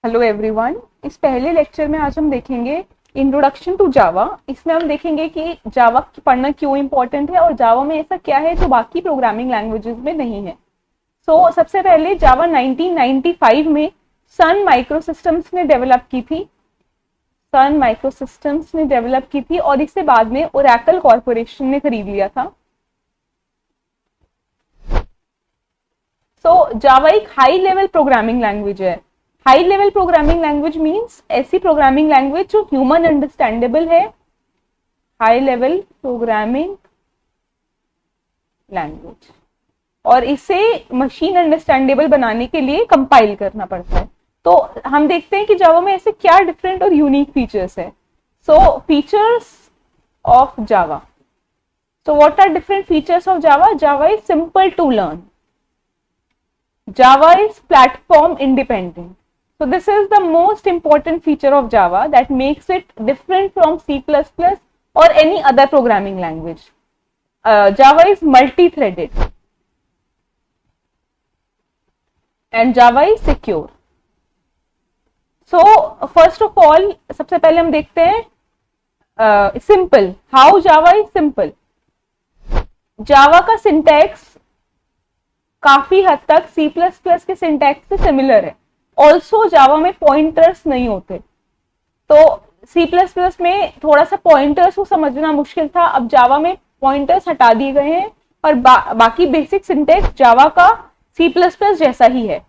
Hello everyone. इस पहले lecture में आज हम देखेंगे इंट्रोडक्शन टू जावा। इसमें हम देखेंगे कि जावा पढ़ना क्यों इम्पोर्टेंट है और जावा में ऐसा क्या है जो बाकी प्रोग्रामिंग लैंग्वेजेस में नहीं है। सबसे पहले जावा 1995 में सन माइक्रोसिस्टम्स ने डेवलप की थी। और इससे बाद में ओरेकल कॉर्पोरेशन ने खरीद लिया था। जावा एक हाई लेवल प्रोग्रामिंग लैंग्वेज है। High level programming language means ऐसी प्रोग्रामिंग लैंग्वेज जो ह्यूमन अंडरस्टैंडेबल है। हाई लेवल प्रोग्रामिंग लैंग्वेज, और इसे मशीन अंडरस्टैंडेबल बनाने के लिए कंपाइल करना पड़ता है। तो हम देखते हैं कि जावा में ऐसे क्या डिफरेंट और यूनिक फीचर्स है। Features of Java. What are different features of Java? Java is simple to learn. Java is platform independent. So this is the most important feature of Java that makes it different from C++ or any other programming language. Java is multi-threaded and Java is secure. So first of all, सबसे पहले हम देखते हैं simple. How Java is simple? Java का syntax काफी हद तक C++ के सिंटैक्स से सिमिलर है। ऑल्सो जावा में पॉइंटर्स नहीं होते, तो C++ में थोड़ा सा पॉइंटर्स को समझना मुश्किल था। अब जावा में पॉइंटर्स हटा दिए गए हैं और बाकी बेसिक सिंटैक्स जावा का C++ जैसा ही है।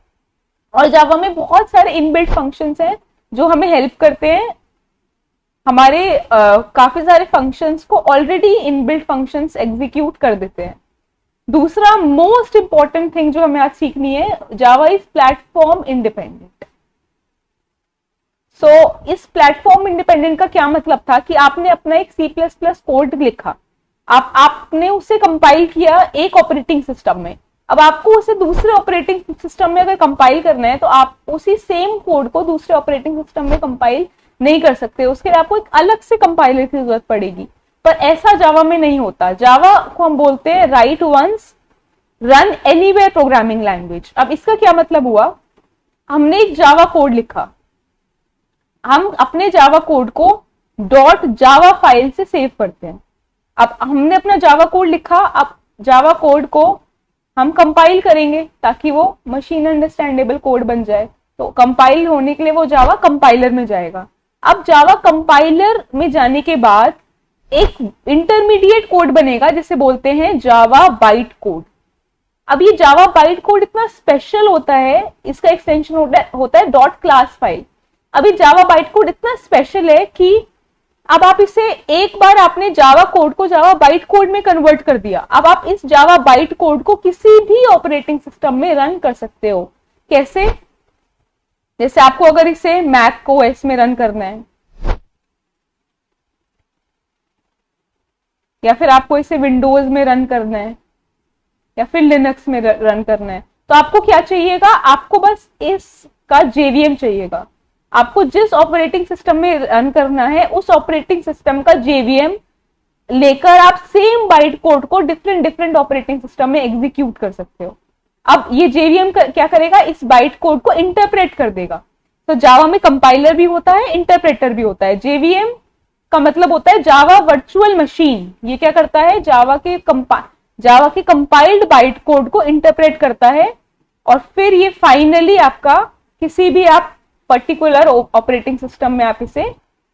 और जावा में बहुत सारे इनबिल्ट फंक्शंस हैं जो हमें हेल्प करते हैं। हमारे काफी सारे फंक्शंस को ऑलरेडी इनबिल्ट फंक्शंस एग्जीक्यूट कर देते हैं। दूसरा मोस्ट इंपॉर्टेंट थिंग जो हमें आज सीखनी है, जावा इज प्लेटफॉर्म इंडिपेंडेंट। इस प्लेटफॉर्म इंडिपेंडेंट का क्या मतलब था कि आपने अपना एक C++ कोड लिखा, आपने उसे कंपाइल किया एक ऑपरेटिंग सिस्टम में। अब आपको उसे दूसरे ऑपरेटिंग सिस्टम में अगर कंपाइल करना है तो आप उसी सेम कोड को दूसरे ऑपरेटिंग सिस्टम में कंपाइल नहीं कर सकते, उसके लिए आपको एक अलग से कंपाइलर की जरूरत पड़ेगी। पर ऐसा जावा में नहीं होता। जावा को हम बोलते हैं write once run anywhere programming language. अब इसका क्या मतलब हुआ? हमने एक जावा कोड लिखा, हम अपने जावा कोड को .java फाइल से सेव करते हैं। अब हमने अपना जावा कोड लिखा, अब जावा कोड को हम कंपाइल करेंगे ताकि वो मशीन अंडरस्टैंडेबल कोड बन जाए। तो कंपाइल होने के लिए वो जावा कंपाइलर में जाएगा। अब जावा कंपाइलर में जाने के बाद एक इंटरमीडिएट कोड बनेगा जिसे बोलते हैं जावा बाइट कोड। अब ये जावा बाइट कोड इतना स्पेशल होता है, इसका एक्सटेंशन होता है .class फाइल। अभी जावा बाइट कोड इतना स्पेशल है कि अब आप इसे एक बार आपने जावा कोड को जावा बाइट कोड में कन्वर्ट कर दिया, अब आप इस जावा बाइट कोड को किसी भी ऑपरेटिंग सिस्टम में रन कर सकते हो। कैसे? जैसे आपको अगर इसे मैक ओएस में रन करना है या फिर आपको इसे विंडोज में रन करना है या फिर लिनक्स में रन करना है, तो आपको क्या चाहिएगा? आपको बस इसका JVM चाहिएगा। आपको जिस ऑपरेटिंग सिस्टम में रन करना है उस ऑपरेटिंग सिस्टम का JVM लेकर आप सेम बाइट कोड को डिफरेंट ऑपरेटिंग सिस्टम में एग्जीक्यूट कर सकते हो। अब ये JVM क्या करेगा? इस बाइट कोड को इंटरप्रेट कर देगा। तो जावा में कंपाइलर भी होता है, इंटरप्रेटर भी होता है। JVM का मतलब होता है जावा वर्चुअल मशीन। ये क्या करता है? जावा के कंपाइल्ड बाइट कोड को इंटरप्रेट करता है और फिर ये फाइनली आपका किसी भी आप पर्टिकुलर ऑपरेटिंग सिस्टम में आप इसे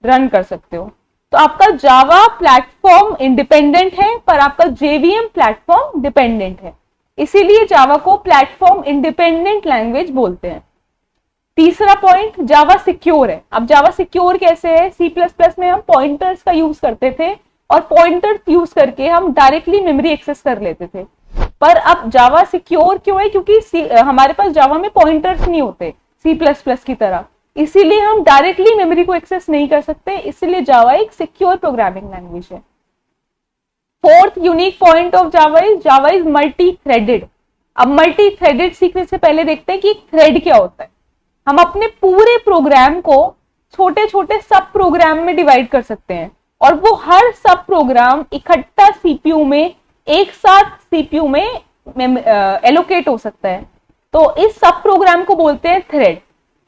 रन कर सकते हो। तो आपका जावा प्लेटफॉर्म इंडिपेंडेंट है पर आपका JVM प्लेटफॉर्म डिपेंडेंट है, इसीलिए जावा को प्लेटफॉर्म इंडिपेंडेंट लैंग्वेज बोलते हैं। तीसरा पॉइंट, जावा सिक्योर है। अब जावा सिक्योर कैसे है? C++ में हम पॉइंटर्स का यूज करते थे और पॉइंटर्स यूज करके हम डायरेक्टली मेमोरी एक्सेस कर लेते थे। पर अब जावा सिक्योर क्यों है? क्योंकि हमारे पास जावा में पॉइंटर्स नहीं होते C++ की तरह, इसीलिए हम डायरेक्टली मेमोरी को एक्सेस नहीं कर सकते, इसलिए जावा एक सिक्योर प्रोग्रामिंग लैंग्वेज है। Fourth unique point of Java is multi threaded. अब मल्टी थ्रेडेड सीखने से पहले देखते हैं कि थ्रेड क्या होता है। हम अपने पूरे प्रोग्राम को छोटे छोटे सब प्रोग्राम में डिवाइड कर सकते हैं और वो हर सब प्रोग्राम इकट्ठा CPU में एक साथ CPU में एलोकेट हो सकता है। तो इस सब प्रोग्राम को बोलते हैं थ्रेड।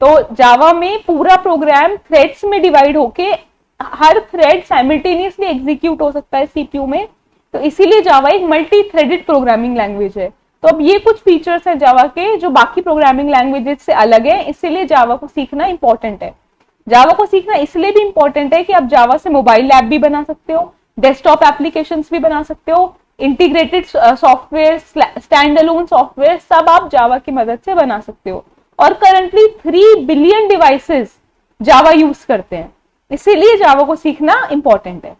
तो जावा में पूरा प्रोग्राम थ्रेड्स में डिवाइड होके हर थ्रेड साइमल्टेनियसली एग्जीक्यूट हो सकता है सीपीयू में, तो इसीलिए जावा एक मल्टी थ्रेडेड प्रोग्रामिंग लैंग्वेज है। तो अब ये कुछ फीचर्स है जावा के जो बाकी प्रोग्रामिंग लैंग्वेजेस से अलग है, इसीलिए जावा को सीखना इंपॉर्टेंट है। जावा को सीखना इसलिए भी इंपॉर्टेंट है कि आप जावा से मोबाइल ऐप भी बना सकते हो, डेस्कटॉप एप्लीकेशंस भी बना सकते हो, integrated software, stand alone software, सब आप जावा की मदद से बना सकते हो। और करंटली 3 बिलियन डिवाइसेस जावा यूज करते हैं, इसीलिए जावा को सीखना इंपॉर्टेंट है।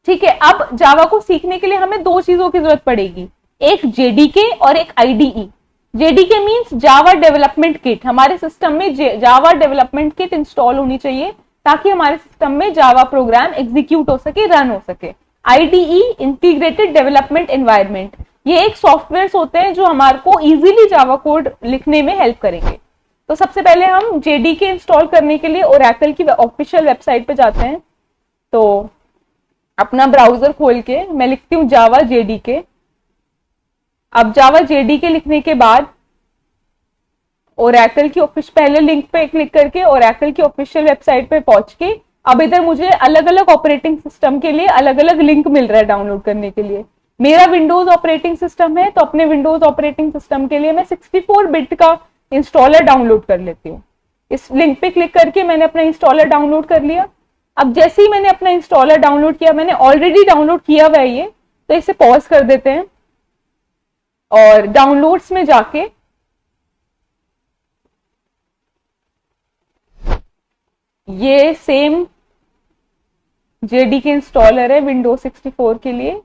ठीक है, अब जावा को सीखने के लिए हमें 2 चीजों की जरूरत पड़ेगी, एक जेडीके और एक IDE. JDK means Java development kit. हमारे सिस्टम में जावा डेवलपमेंट किट इंस्टॉल होनी चाहिए ताकि हमारे सिस्टम में जावा प्रोग्राम एग्जीक्यूट हो सके, रन हो सके। आईडीई इंटीग्रेटेड डेवलपमेंट एनवायरनमेंट, ये एक सॉफ्टवेयर होते हैं जो हमारे को इजीली जावा कोड लिखने में हेल्प करेंगे। तो सबसे पहले हम जेडीके इंस्टॉल करने के लिए ओरेकल की ऑफिशियल वेबसाइट पे जाते हैं। तो अपना ब्राउजर खोल के मैं लिखती हूँ जावा जेडीके। अब जावा जेडीके लिखने के बाद ओरेकल की पहले लिंक पे क्लिक करके ओरेकल की ऑफिशियल वेबसाइट पे पहुंच के अब इधर मुझे अलग अलग ऑपरेटिंग सिस्टम के लिए अलग अलग लिंक मिल रहा है डाउनलोड करने के लिए। मेरा विंडोज ऑपरेटिंग सिस्टम है, तो अपने विंडोज ऑपरेटिंग सिस्टम के लिए मैं 64 बिट का इंस्टॉलर डाउनलोड कर लेती हूँ। इस लिंक पे क्लिक करके मैंने अपना इंस्टॉलर डाउनलोड कर लिया। अब जैसे ही मैंने अपना इंस्टॉलर डाउनलोड किया, मैंने ऑलरेडी डाउनलोड किया हुआ है ये, तो इसे पॉज कर देते हैं और डाउनलोड्स में जाके ये सेम जेडीके इंस्टॉलर है विंडोज 64 के लिए।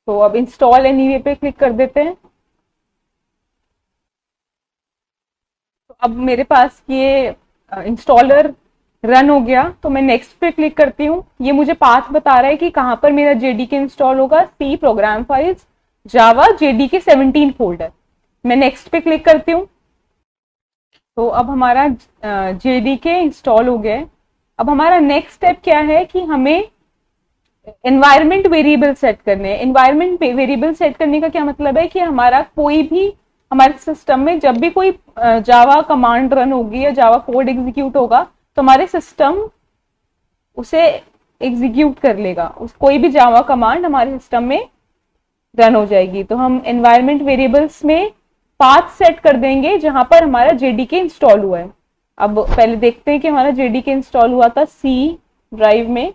तो अब इंस्टॉल एनीवे पे क्लिक कर देते हैं। तो अब मेरे पास ये इंस्टॉलर रन हो गया, तो मैं नेक्स्ट पे क्लिक करती हूँ। ये मुझे पाथ बता रहा है कि कहां पर मेरा जेडीके इंस्टॉल होगा, सी प्रोग्राम फाइल्स जावा जेडीके 17 फोल्डर। मैं नेक्स्ट पे क्लिक करती हूँ। तो अब हमारा जेडीके इंस्टॉल हो गया है। अब हमारा नेक्स्ट स्टेप क्या है कि हमें एनवायरमेंट वेरिएबल सेट करने हैं। एनवायरमेंट वेरिएबल सेट करने का क्या मतलब है कि हमारा कोई भी हमारे सिस्टम में जब भी कोई जावा कमांड रन होगी या जावा कोड एग्जीक्यूट होगा, तो हमारे सिस्टम उसे एग्जीक्यूट कर लेगा। कोई भी जावा कमांड हमारे सिस्टम में रन हो जाएगी। तो हम एनवायरमेंट वेरिएबल्स में पाथ सेट कर देंगे जहां पर हमारा जेडीके इंस्टॉल हुआ है। अब पहले देखते हैं कि हमारा जेडीके इंस्टॉल हुआ था सी ड्राइव में,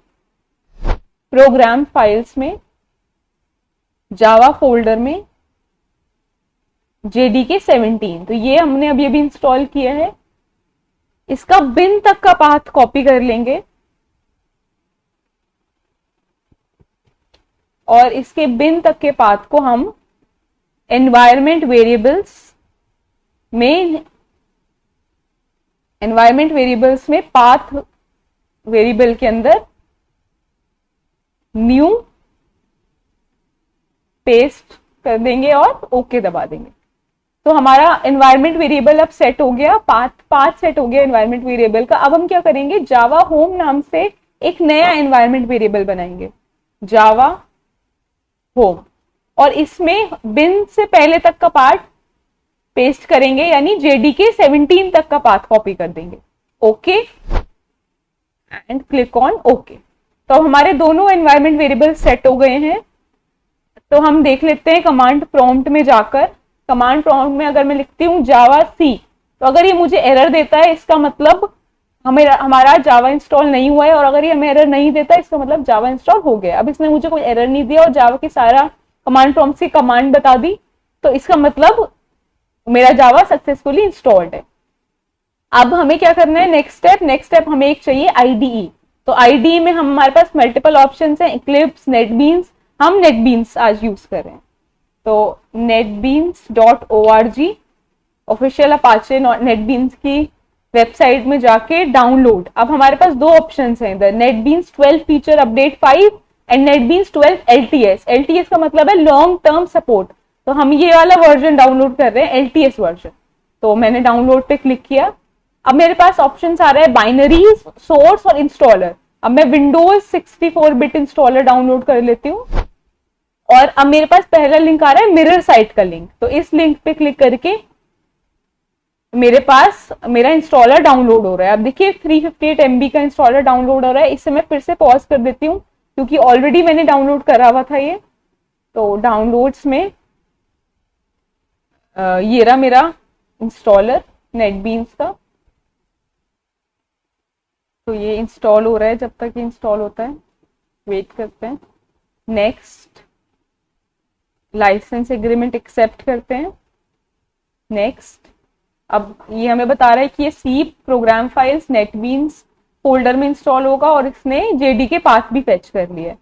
प्रोग्राम फाइल्स में, जावा फोल्डर में, जेडीके 17। तो ये हमने अभी अभी इंस्टॉल किया है। इसका बिन तक का पाथ कॉपी कर लेंगे और इसके बिन तक के पाथ को हम एनवायरमेंट वेरिएबल्स में पाथ वेरिएबल के अंदर न्यू पेस्ट कर देंगे और ओके दबा देंगे। तो हमारा एनवायरमेंट वेरिएबल अब सेट हो गया, पाथ सेट हो गया एनवायरमेंट वेरिएबल का। अब हम क्या करेंगे, जावा होम नाम से एक नया एनवायरमेंट वेरिएबल बनाएंगे, जावा होम, और इसमें बिन से पहले तक का पार्ट पेस्ट करेंगे, यानी जेडीके 17 तक का पाथ कॉपी कर देंगे। Okay and click on okay. तो हमारे दोनों एनवायरमेंट वेरिएबल सेट हो गए हैं। तो हम देख लेते हैं कमांड प्रॉम्प्ट में जाकर। कमांड प्रॉम्प्ट में अगर मैं लिखती हूँ जावा सी, तो अगर ये मुझे एरर देता है इसका मतलब हमारा जावा इंस्टॉल नहीं हुआ है, और अगर ये हमें एरर नहीं देता है इसका मतलब जावा इंस्टॉल हो गया। अब इसने मुझे कोई एरर नहीं दिया और जावा की सारा कमांड प्रॉम्प्ट से कमांड बता दी, तो इसका मतलब मेरा जावा सक्सेसफुली इंस्टॉल्ड है। अब हमें क्या करना है, नेक्स्ट स्टेप हमें एक चाहिए आईडीई। तो आईडीई में हमारे पास मल्टीपल ऑप्शंस हैं, इक्लिप्स, नेटबीन्स। हम नेटबीन्स आज यूज कर रहे हैं। तो netbeans.org ऑफिशियल अपाचे नेटबीन्स की वेबसाइट में जाके डाउनलोड। अब हमारे पास 2 ऑप्शंस हैं इधर, NetBeans 12 feature update 5 and NetBeans 12 LTS। LTS का मतलब है लॉन्ग टर्म सपोर्ट। तो हम ये वाला वर्जन डाउनलोड कर रहे हैं, LTS वर्जन। तो मैंने डाउनलोड पे क्लिक किया। अब मेरे पास ऑप्शन आ रहा है बाइनरीज, सोर्स और इंस्टॉलर। अब मैं विंडोज 64 बिट इंस्टॉलर डाउनलोड कर लेती हूँ और अब मेरे पास पहला लिंक आ रहा है मिरर साइट का लिंक, तो इस लिंक पे क्लिक करके मेरे पास मेरा इंस्टॉलर डाउनलोड हो रहा है। अब देखिए 358 MB का इंस्टॉलर डाउनलोड हो रहा है। इसे मैं फिर से पॉज कर देती हूँ क्योंकि ऑलरेडी मैंने डाउनलोड करा हुआ था ये। तो डाउनलोड्स में ये रहा मेरा इंस्टॉलर नेटबीन्स का। तो ये इंस्टॉल हो रहा है, जब तक ये इंस्टॉल होता है वेट करते हैं। नेक्स्ट, लाइसेंस एग्रीमेंट एक्सेप्ट करते हैं। नेक्स्ट, अब ये हमें बता रहा है कि ये C program files NetBeans folder में इंस्टॉल होगा और इसने जेडीके पाथ भी फेच कर लिया है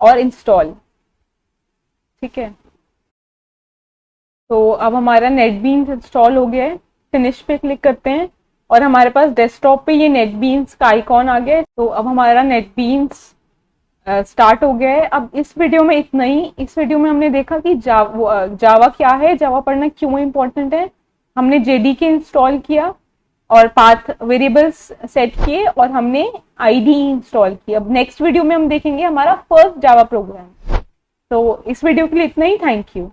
और इंस्टॉल। ठीक है, तो अब हमारा नेटबीन्स इंस्टॉल हो गया है। फिनिश पे क्लिक करते हैं और हमारे पास डेस्कटॉप पे ये नेटबीन्स का आइकॉन आ गया है। तो अब हमारा नेटबीन्स स्टार्ट हो गया है। अब इस वीडियो में इतना ही। इस वीडियो में हमने देखा कि जावा क्या है, जावा पढ़ना क्यों इम्पोर्टेंट है, हमने जेडीके इंस्टॉल किया और पाथ वेरिएबल्स सेट किए और हमने आईडी इंस्टॉल की। अब नेक्स्ट वीडियो में हम देखेंगे हमारा फर्स्ट जावा प्रोग्राम। तो इस वीडियो के लिए इतना ही। Thank you.